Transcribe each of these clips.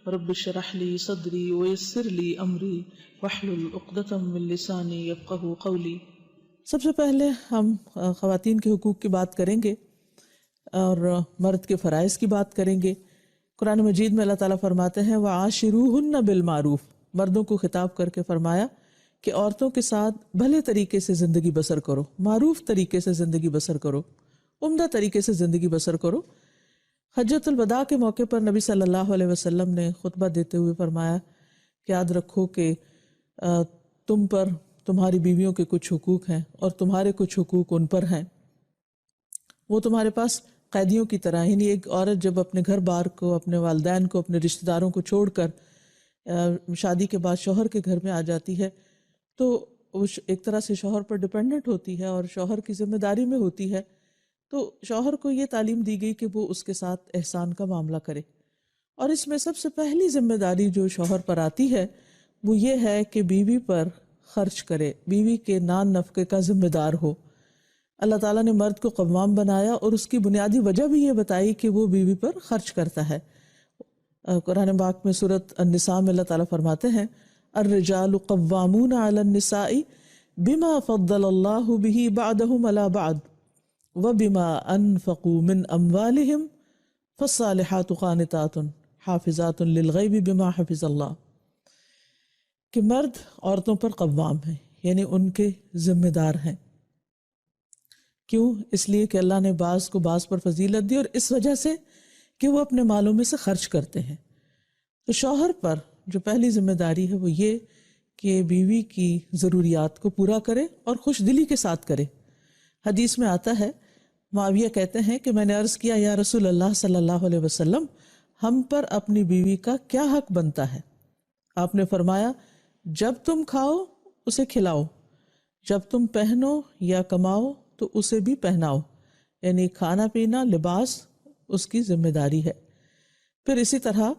رب اشرح لي صدري ويسر لي امری واحلل عقدۃ من لسانی یفقہوا قولی۔ سب سے پہلے ہم خواتین کے حقوق کی بات کریں گے اور مرد کے فرائض کی بات کریں گے۔ قرآن مجید میں اللہ تعالیٰ فرماتے ہیں وَعَاشِرُوهُنَّ بِالْمَعْرُوفِ، مردوں کو خطاب کر کے فرمایا کہ عورتوں کے ساتھ بھلے طریقے سے زندگی بسر کرو، معروف طریقے سے زندگی بسر کرو، عمدہ طریقے سے زندگی بسر کرو۔ حجۃ الوداع کے موقع پر نبی صلی اللہ علیہ وسلم نے خطبہ دیتے ہوئے فرمایا کہ یاد رکھو کہ تم پر تمہاری بیویوں کے کچھ حقوق ہیں اور تمہارے کچھ حقوق ان پر ہیں۔ وہ تمہارے پاس قیدیوں کی طرح، یعنی ایک عورت جب اپنے گھر بار کو، اپنے والدین کو، اپنے رشتہ داروں کو چھوڑ کر شادی کے بعد شوہر کے گھر میں آ جاتی ہے تو وہ ایک طرح سے شوہر پر ڈیپینڈنٹ ہوتی ہے اور شوہر کی ذمہ داری میں ہوتی ہے۔ تو شوہر کو یہ تعلیم دی گئی کہ وہ اس کے ساتھ احسان کا معاملہ کرے، اور اس میں سب سے پہلی ذمہ داری جو شوہر پر آتی ہے وہ یہ ہے کہ بیوی پر خرچ کرے، بیوی کے نان نفقے کا ذمہ دار ہو۔ اللہ تعالیٰ نے مرد کو قوام بنایا اور اس کی بنیادی وجہ بھی یہ بتائی کہ وہ بیوی پر خرچ کرتا ہے۔ قرآن پاک میں سورۃ النساء میں اللہ تعالیٰ فرماتے ہیں الرجال قوامون علی النساء بما فضل اللہ بہ بعضهم علی بعض وبما انفقوا من اموالهم فالصالحات قانتات حافظات للغیب بما حفظ اللہ، کہ مرد عورتوں پر قوام ہیں، یعنی ان کے ذمہ دار ہیں۔ کیوں؟ اس لیے کہ اللہ نے بعض کو بعض پر فضیلت دی، اور اس وجہ سے کہ وہ اپنے مالوں میں سے خرچ کرتے ہیں۔ تو شوہر پر جو پہلی ذمہ داری ہے وہ یہ کہ بیوی کی ضروریات کو پورا کرے اور خوش دلی کے ساتھ کرے۔ حدیث میں آتا ہے، معاویہ کہتے ہیں کہ میں نے عرض کیا یا رسول اللہ صلی اللہ علیہ وسلم، ہم پر اپنی بیوی کا کیا حق بنتا ہے؟ آپ نے فرمایا جب تم کھاؤ اسے کھلاؤ، جب تم پہنو یا کماؤ تو اسے بھی پہناؤ، یعنی کھانا پینا لباس اس کی ذمہ داری ہے۔ پھر اسی طرح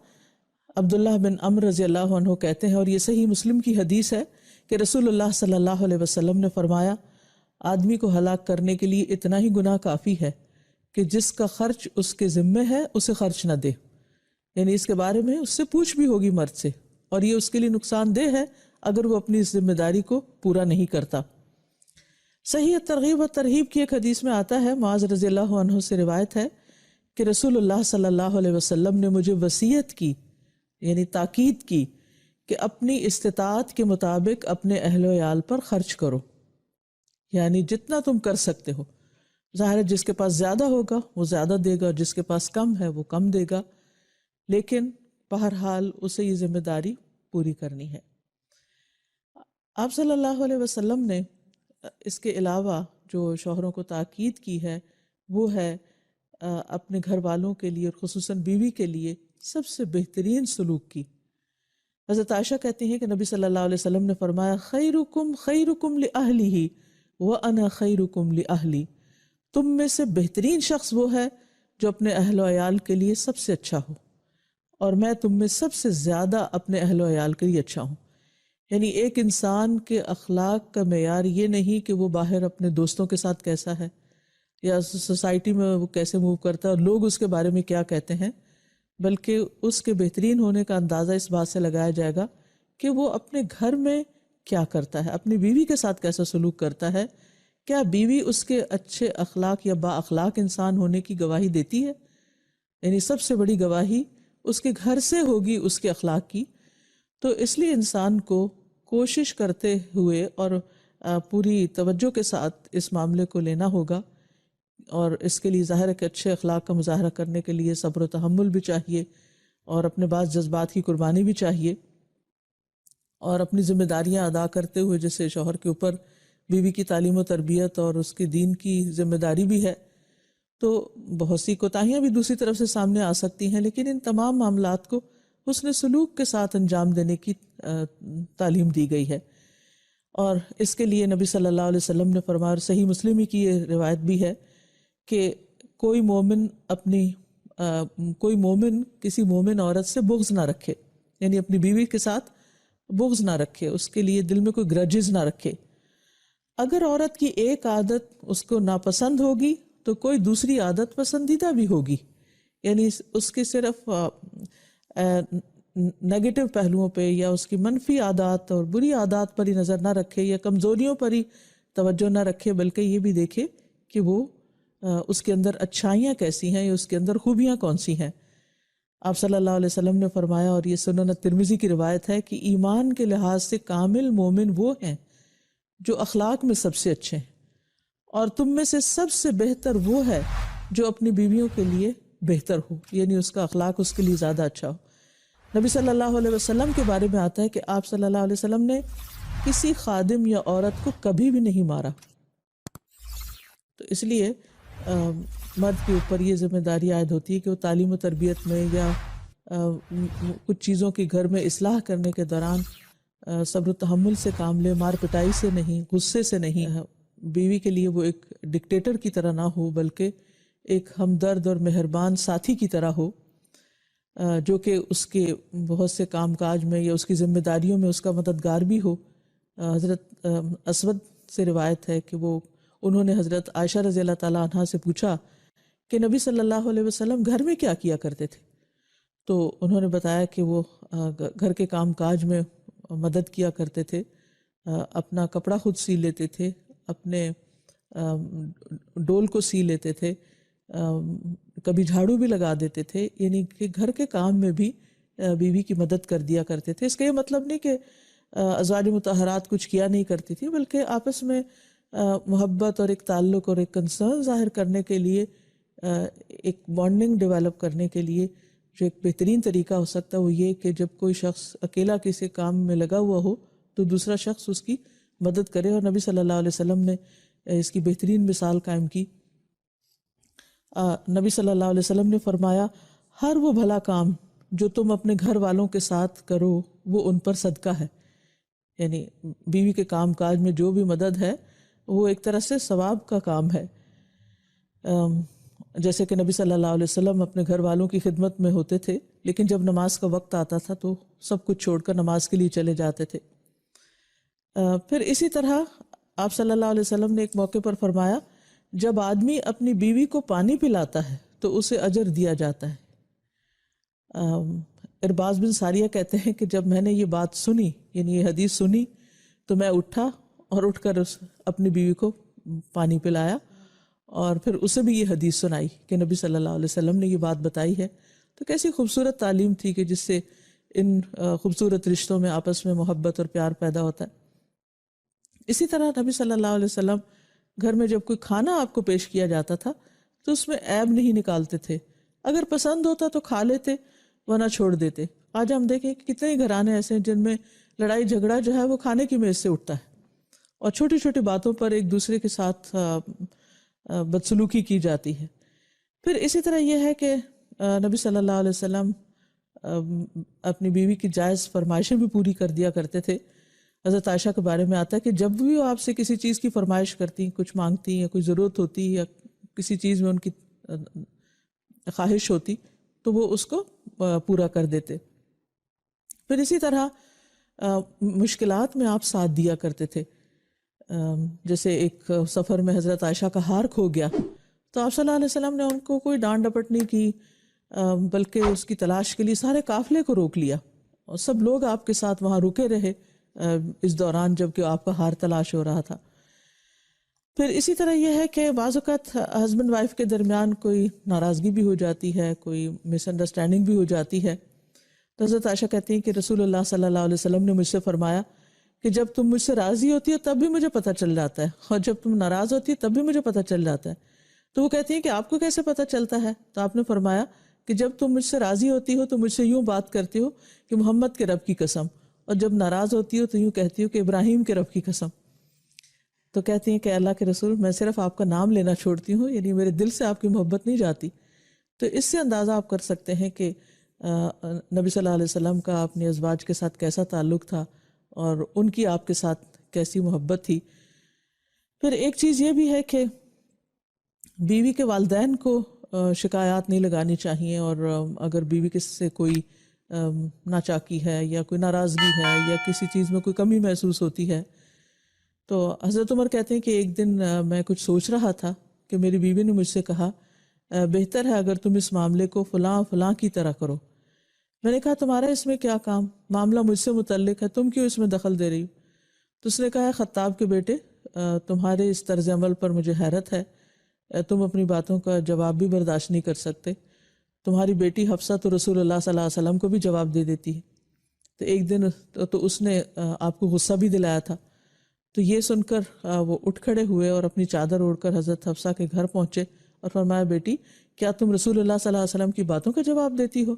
عبداللہ بن عمرو رضی اللہ عنہ کہتے ہیں، اور یہ صحیح مسلم کی حدیث ہے، کہ رسول اللہ صلی اللہ علیہ وسلم نے فرمایا آدمی کو ہلاک کرنے کے لیے اتنا ہی گناہ کافی ہے کہ جس کا خرچ اس کے ذمہ ہے اسے خرچ نہ دے، یعنی اس کے بارے میں اس سے پوچھ بھی ہوگی مرد سے، اور یہ اس کے لیے نقصان دہ ہے اگر وہ اپنی اس ذمہ داری کو پورا نہیں کرتا۔ صحیح ترغیب و ترہیب کی ایک حدیث میں آتا ہے، معاذ رضی اللہ عنہ سے روایت ہے کہ رسول اللہ صلی اللہ علیہ وسلم نے مجھے وصیت کی، یعنی تاکید کی کہ اپنی استطاعت کے مطابق اپنے اہل و عیال پر خرچ کرو، یعنی جتنا تم کر سکتے ہو۔ ظاہر ہے جس کے پاس زیادہ ہوگا وہ زیادہ دے گا، جس کے پاس کم ہے وہ کم دے گا، لیکن بہرحال اسے یہ ذمہ داری پوری کرنی ہے۔ آپ صلی اللہ علیہ وسلم نے اس کے علاوہ جو شوہروں کو تاکید کی ہے وہ ہے اپنے گھر والوں کے لیے اور خصوصاً بیوی کے لیے سب سے بہترین سلوک کی۔ حضرت عائشہ کہتی ہیں کہ نبی صلی اللہ علیہ وسلم نے فرمایا خیرکم خیرکم لأہلہ وَأَنَا خَيْرُكُمْ لِأَهْلِي، تم میں سے بہترین شخص وہ ہے جو اپنے اہل و عیال کے لیے سب سے اچھا ہو، اور میں تم میں سب سے زیادہ اپنے اہل و عیال کے لیے اچھا ہوں۔ یعنی ایک انسان کے اخلاق کا معیار یہ نہیں کہ وہ باہر اپنے دوستوں کے ساتھ کیسا ہے یا سوسائٹی میں وہ کیسے موو کرتا ہے اور لوگ اس کے بارے میں کیا کہتے ہیں، بلکہ اس کے بہترین ہونے کا اندازہ اس بات سے لگایا جائے گا کہ وہ اپنے گھر میں کیا کرتا ہے، اپنی بیوی کے ساتھ کیسا سلوک کرتا ہے، کیا بیوی اس کے اچھے اخلاق یا با اخلاق انسان ہونے کی گواہی دیتی ہے؟ یعنی سب سے بڑی گواہی اس کے گھر سے ہوگی اس کے اخلاق کی۔ تو اس لیے انسان کو کوشش کرتے ہوئے اور پوری توجہ کے ساتھ اس معاملے کو لینا ہوگا، اور اس کے لیے ظاہر ہے کہ اچھے اخلاق کا مظاہرہ کرنے کے لیے صبر و تحمل بھی چاہیے، اور اپنے بعض جذبات کی قربانی بھی چاہیے، اور اپنی ذمہ داریاں ادا کرتے ہوئے جیسے شوہر کے اوپر بیوی کی تعلیم و تربیت اور اس کے دین کی ذمہ داری بھی ہے، تو بہت سی کوتاہیاں بھی دوسری طرف سے سامنے آ سکتی ہیں، لیکن ان تمام معاملات کو حسن سلوک کے ساتھ انجام دینے کی تعلیم دی گئی ہے۔ اور اس کے لیے نبی صلی اللہ علیہ وسلم نے فرمایا، اور صحیح مسلم ہی کی یہ روایت بھی ہے کہ کوئی مومن کسی مومن عورت سے بغض نہ رکھے، یعنی اپنی بیوی کے ساتھ بغض نہ رکھے، اس کے لیے دل میں کوئی گرجز نہ رکھے۔ اگر عورت کی ایک عادت اس کو ناپسند ہوگی تو کوئی دوسری عادت پسندیدہ بھی ہوگی، یعنی اس کی صرف نیگیٹو پہلوؤں پہ یا اس کی منفی عادات اور بری عادات پر ہی نظر نہ رکھے یا کمزوریوں پر ہی توجہ نہ رکھے، بلکہ یہ بھی دیکھے کہ وہ اس کے اندر اچھائیاں کیسی ہیں یا اس کے اندر خوبیاں کون سی ہیں۔ آپ صلی اللہ علیہ وسلم نے فرمایا، اور یہ سنن ترمذی کی روایت ہے، کہ ایمان کے لحاظ سے کامل مومن وہ ہیں جو اخلاق میں سب سے اچھے ہیں، اور تم میں سے سب سے بہتر وہ ہے جو اپنی بیویوں کے لیے بہتر ہو، یعنی اس کا اخلاق اس کے لیے زیادہ اچھا ہو۔ نبی صلی اللہ علیہ وسلم کے بارے میں آتا ہے کہ آپ صلی اللہ علیہ وسلم نے کسی خادم یا عورت کو کبھی بھی نہیں مارا۔ تو اس لیے مرد کے اوپر یہ ذمہ داری عائد ہوتی ہے کہ وہ تعلیم و تربیت میں یا کچھ چیزوں کی گھر میں اصلاح کرنے کے دوران صبر و تحمل سے کام لے، مار پٹائی سے نہیں، غصے سے نہیں۔ بیوی کے لیے وہ ایک ڈکٹیٹر کی طرح نہ ہو، بلکہ ایک ہمدرد اور مہربان ساتھی کی طرح ہو، جو کہ اس کے بہت سے کام کاج میں یا اس کی ذمہ داریوں میں اس کا مددگار بھی ہو۔ حضرت اسود سے روایت ہے کہ انہوں نے حضرت عائشہ رضی اللہ تعالیٰ عنہا سے پوچھا کہ نبی صلی اللہ علیہ وسلم گھر میں کیا کیا کرتے تھے؟ تو انہوں نے بتایا کہ وہ گھر کے کام کاج میں مدد کیا کرتے تھے، اپنا کپڑا خود سی لیتے تھے، اپنے ڈول کو سی لیتے تھے، کبھی جھاڑو بھی لگا دیتے تھے، یعنی کہ گھر کے کام میں بھی بیوی کی مدد کر دیا کرتے تھے۔ اس کا یہ مطلب نہیں کہ ازواج مطہرات کچھ کیا نہیں کرتی تھی، بلکہ آپس میں محبت اور ایک تعلق اور ایک کنسرن ظاہر کرنے کے لیے، ایک بانڈنگ ڈیولپ کرنے کے لیے جو ایک بہترین طریقہ ہو سکتا ہے وہ یہ کہ جب کوئی شخص اکیلا کسی کام میں لگا ہوا ہو تو دوسرا شخص اس کی مدد کرے، اور نبی صلی اللہ علیہ وسلم نے اس کی بہترین مثال قائم کی۔ نبی صلی اللہ علیہ وسلم نے فرمایا، ہر وہ بھلا کام جو تم اپنے گھر والوں کے ساتھ کرو وہ ان پر صدقہ ہے، یعنی بیوی کے کام کاج میں جو بھی مدد ہے وہ ایک طرح سے ثواب کا کام ہے۔ جیسے کہ نبی صلی اللہ علیہ وسلم اپنے گھر والوں کی خدمت میں ہوتے تھے، لیکن جب نماز کا وقت آتا تھا تو سب کچھ چھوڑ کر نماز کے لیے چلے جاتے تھے۔ پھر اسی طرح آپ صلی اللہ علیہ وسلم نے ایک موقع پر فرمایا، جب آدمی اپنی بیوی کو پانی پلاتا ہے تو اسے اجر دیا جاتا ہے۔ ارباز بن ساریہ کہتے ہیں کہ جب میں نے یہ بات سنی، یعنی یہ حدیث سنی، تو میں اٹھا اور اٹھ کر اپنی بیوی کو پانی پلایا، اور پھر اسے بھی یہ حدیث سنائی کہ نبی صلی اللہ علیہ وسلم نے یہ بات بتائی ہے۔ تو کیسی خوبصورت تعلیم تھی کہ جس سے ان خوبصورت رشتوں میں آپس میں محبت اور پیار پیدا ہوتا ہے۔ اسی طرح نبی صلی اللہ علیہ وسلم گھر میں جب کوئی کھانا آپ کو پیش کیا جاتا تھا تو اس میں عیب نہیں نکالتے تھے، اگر پسند ہوتا تو کھا لیتے ورنہ چھوڑ دیتے۔ آج ہم دیکھیں کہ کتنے گھرانے ایسے ہیں جن میں لڑائی جھگڑا جو ہے وہ کھانے کی میز سے اٹھتا ہے، اور چھوٹی چھوٹی باتوں پر ایک دوسرے کے ساتھ بدسلوکی کی جاتی ہے۔ پھر اسی طرح یہ ہے کہ نبی صلی اللہ علیہ وسلم اپنی بیوی کی جائز فرمائشیں بھی پوری کر دیا کرتے تھے۔ حضرت عائشہ کے بارے میں آتا ہے کہ جب بھی وہ آپ سے کسی چیز کی فرمائش کرتی، کچھ مانگتی یا کوئی ضرورت ہوتی یا کسی چیز میں ان کی خواہش ہوتی تو وہ اس کو پورا کر دیتے۔ پھر اسی طرح مشکلات میں آپ ساتھ دیا کرتے تھے۔ جیسے ایک سفر میں حضرت عائشہ کا ہار کھو گیا تو آپ صلی اللہ علیہ وسلم نے ان کو کوئی ڈانٹ ڈپٹ نہیں کی، بلکہ اس کی تلاش کے لیے سارے قافلے کو روک لیا، اور سب لوگ آپ کے ساتھ وہاں رکے رہے اس دوران جب کہ آپ کا ہار تلاش ہو رہا تھا۔ پھر اسی طرح یہ ہے کہ بعض اوقات ہسبینڈ وائف کے درمیان کوئی ناراضگی بھی ہو جاتی ہے، کوئی مس انڈرسٹینڈنگ بھی ہو جاتی ہے، تو حضرت عائشہ کہتی ہیں کہ رسول اللہ صلی اللہ علیہ وسلم نے مجھ سے فرمایا کہ جب تم مجھ سے راضی ہوتی ہو تب بھی مجھے پتہ چل جاتا ہے، اور جب تم ناراض ہوتی ہے تب بھی مجھے پتہ چل جاتا ہے۔ تو وہ کہتی ہیں کہ آپ کو کیسے پتہ چلتا ہے؟ تو آپ نے فرمایا کہ جب تم مجھ سے راضی ہوتی ہو تو مجھ سے یوں بات کرتی ہو کہ محمد کے رب کی قسم، اور جب ناراض ہوتی ہو تو یوں کہتی ہو کہ ابراہیم کے رب کی قسم۔ تو کہتی ہیں کہ اللہ کے رسول، میں صرف آپ کا نام لینا چھوڑتی ہوں، یعنی میرے دل سے آپ کی محبت نہیں جاتی۔ تو اس سے اندازہ آپ کر سکتے ہیں کہ نبی صلی اللہ علیہ وسلم کا اپنے ازواج کے ساتھ کیسا تعلق تھا اور ان کی آپ کے ساتھ کیسی محبت تھی۔ پھر ایک چیز یہ بھی ہے کہ بیوی کے والدین کو شکایات نہیں لگانی چاہیے، اور اگر بیوی کے سے کوئی ناچاکی ہے یا کوئی ناراضگی ہے یا کسی چیز میں کوئی کمی محسوس ہوتی ہے، تو حضرت عمر کہتے ہیں کہ ایک دن میں کچھ سوچ رہا تھا کہ میری بیوی نے مجھ سے کہا، بہتر ہے اگر تم اس معاملے کو فلاں فلاں کی طرح کرو، میں نے کہا تمہارا اس میں کیا کام، معاملہ مجھ سے متعلق ہے، تم کیوں اس میں دخل دے رہی ہو؟ تو اس نے کہا خطاب کے بیٹے تمہارے اس طرز عمل پر مجھے حیرت ہے، تم اپنی باتوں کا جواب بھی برداشت نہیں کر سکتے، تمہاری بیٹی حفصہ تو رسول اللہ صلی اللہ علیہ وسلم کو بھی جواب دے دیتی ہے۔ تو ایک دن تو اس نے آپ کو غصہ بھی دلایا تھا۔ تو یہ سن کر وہ اٹھ کھڑے ہوئے اور اپنی چادر اوڑھ کر حضرت حفصہ کے گھر پہنچے اور فرمایا بیٹی کیا تم رسول اللہ صلی اللہ علیہ وسلم کی باتوں کا جواب دیتی ہو،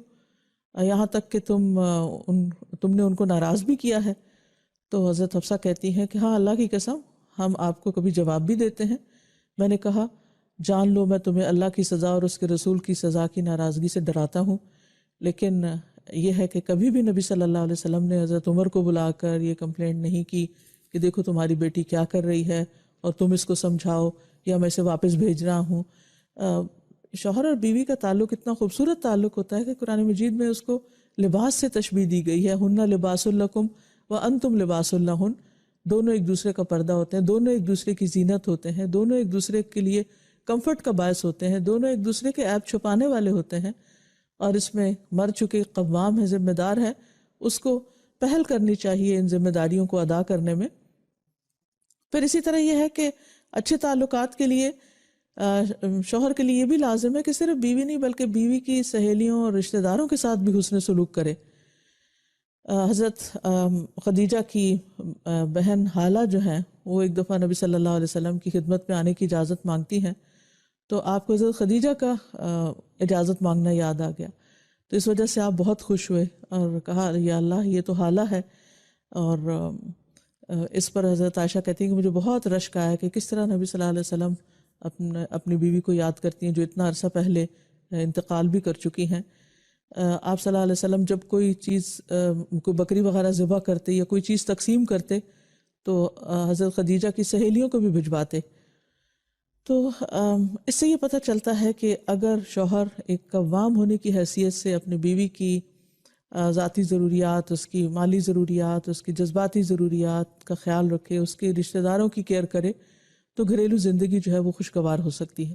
یہاں تک کہ تم نے ان کو ناراض بھی کیا ہے؟ تو حضرت حفصہ کہتی ہیں کہ ہاں اللہ کی قسم ہم آپ کو کبھی جواب بھی دیتے ہیں۔ میں نے کہا جان لو میں تمہیں اللہ کی سزا اور اس کے رسول کی سزا کی ناراضگی سے ڈراتا ہوں، لیکن یہ ہے کہ کبھی بھی نبی صلی اللہ علیہ وسلم نے حضرت عمر کو بلا کر یہ کمپلینٹ نہیں کی کہ دیکھو تمہاری بیٹی کیا کر رہی ہے اور تم اس کو سمجھاؤ یا میں اسے واپس بھیج رہا ہوں۔ شوہر اور بیوی کا تعلق اتنا خوبصورت تعلق ہوتا ہے کہ قرآن مجید میں اس کو لباس سے تشبیہ دی گئی ہے، ہن لباس لکم وانتم لباس لہن، دونوں ایک دوسرے کا پردہ ہوتے ہیں، دونوں ایک دوسرے کی زینت ہوتے ہیں، دونوں ایک دوسرے کے لیے کمفرٹ کا باعث ہوتے ہیں، دونوں ایک دوسرے کے عیب چھپانے والے ہوتے ہیں۔ اور اس میں مرد چونکہ قوام ہے، ذمہ دار ہے، اس کو پہل کرنی چاہیے ان ذمہ داریوں کو ادا کرنے میں۔ پھر اسی طرح یہ ہے کہ اچھے تعلقات کے لیے شوہر کے لیے یہ بھی لازم ہے کہ صرف بیوی نہیں بلکہ بیوی کی سہیلیوں اور رشتہ داروں کے ساتھ بھی حسن سلوک کرے۔ حضرت خدیجہ کی بہن حالہ جو ہیں وہ ایک دفعہ نبی صلی اللہ علیہ وسلم کی خدمت میں آنے کی اجازت مانگتی ہیں، تو آپ کو حضرت خدیجہ کا اجازت مانگنا یاد آ گیا، تو اس وجہ سے آپ بہت خوش ہوئے اور کہا یا اللہ یہ تو حالہ ہے۔ اور اس پر حضرت عائشہ کہتی ہیں کہ مجھے بہت رشک آیا کہ کس طرح نبی صلی اللہ علیہ وسلم اپنی بیوی کو یاد کرتی ہیں جو اتنا عرصہ پہلے انتقال بھی کر چکی ہیں۔ آپ صلی اللہ علیہ وسلم جب کوئی چیز کوئی بکری وغیرہ ذبح کرتے یا کوئی چیز تقسیم کرتے تو حضرت خدیجہ کی سہیلیوں کو بھی بھجواتے۔ تو اس سے یہ پتہ چلتا ہے کہ اگر شوہر ایک قوام ہونے کی حیثیت سے اپنی بیوی کی ذاتی ضروریات، اس کی مالی ضروریات، اس کی جذباتی ضروریات کا خیال رکھے، اس کے رشتہ داروں کی کیئر کرے، تو گھریلو زندگی جو ہے وہ خوشگوار ہو سکتی ہے۔